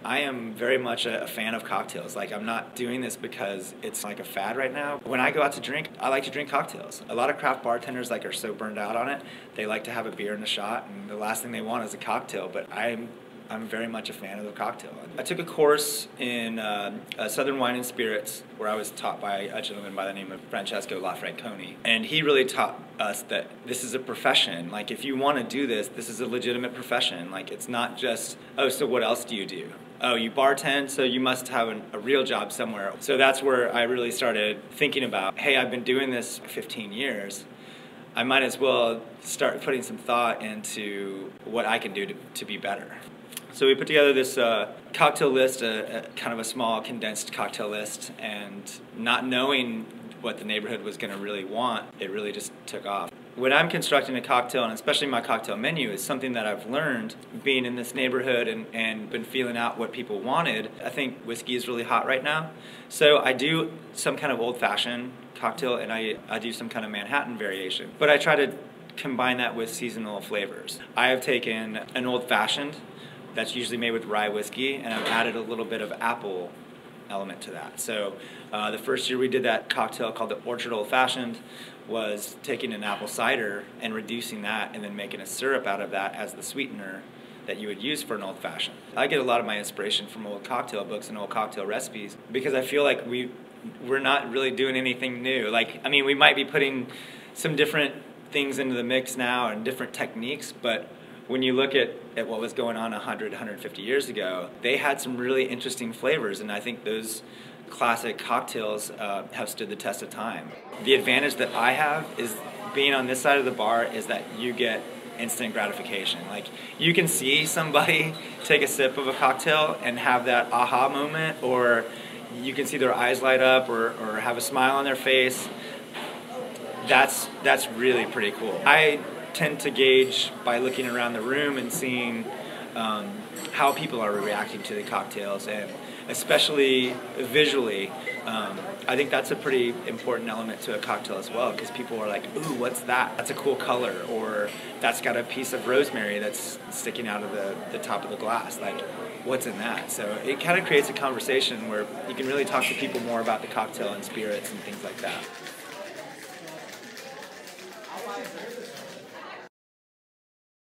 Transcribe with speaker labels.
Speaker 1: I am very much a fan of cocktails. Like, I'm not doing this because it's like a fad right now. When I go out to drink, I like to drink cocktails. A lot of craft bartenders are so burned out on it. They like to have a beer and a shot, and the last thing they want is a cocktail. But I'm very much a fan of the cocktail. I took a course in Southern Wine and Spirits where I was taught by a gentleman by the name of Francesco Lafranconi. And he really taught us that this is a profession. Like, if you want to do this, this is a legitimate profession. Like, it's not just, oh, so what else do you do? Oh, you bartend, so you must have a real job somewhere. So that's where I really started thinking about, hey, I've been doing this for 15 years. I might as well start putting some thought into what I can do to be better. So we put together this cocktail list, kind of a small condensed cocktail list, and not knowing what the neighborhood was going to really want, it really just took off. When I'm constructing a cocktail, and especially my cocktail menu, is something that I've learned being in this neighborhood and been feeling out what people wanted. I think whiskey is really hot right now. So I do some kind of old-fashioned cocktail, and I do some kind of Manhattan variation. But I try to combine that with seasonal flavors. I have taken an old-fashioned that's usually made with rye whiskey, and I've added a little bit of apple element to that. So the first year we did that cocktail called the Orchard Old Fashioned was taking an apple cider and reducing that and then making a syrup out of that as the sweetener that you would use for an old fashioned. I get a lot of my inspiration from old cocktail books and old cocktail recipes because I feel like we're not really doing anything new. Like, I mean, we might be putting some different things into the mix now and different techniques, but when you look at what was going on 100, 150 years ago, they had some really interesting flavors, and I think those classic cocktails have stood the test of time. The advantage that I have is being on this side of the bar is that you get instant gratification. Like, you can see somebody take a sip of a cocktail and have that aha moment, or you can see their eyes light up or have a smile on their face. That's really pretty cool. I tend to gauge by looking around the room and seeing how people are reacting to the cocktails, and especially visually. I think that's a pretty important element to a cocktail as well, because people are like, ooh, what's that? That's a cool color, or that's got a piece of rosemary that's sticking out of the top of the glass. Like, what's in that? So it kind of creates a conversation where you can really talk to people more about the cocktail and spirits and things like that.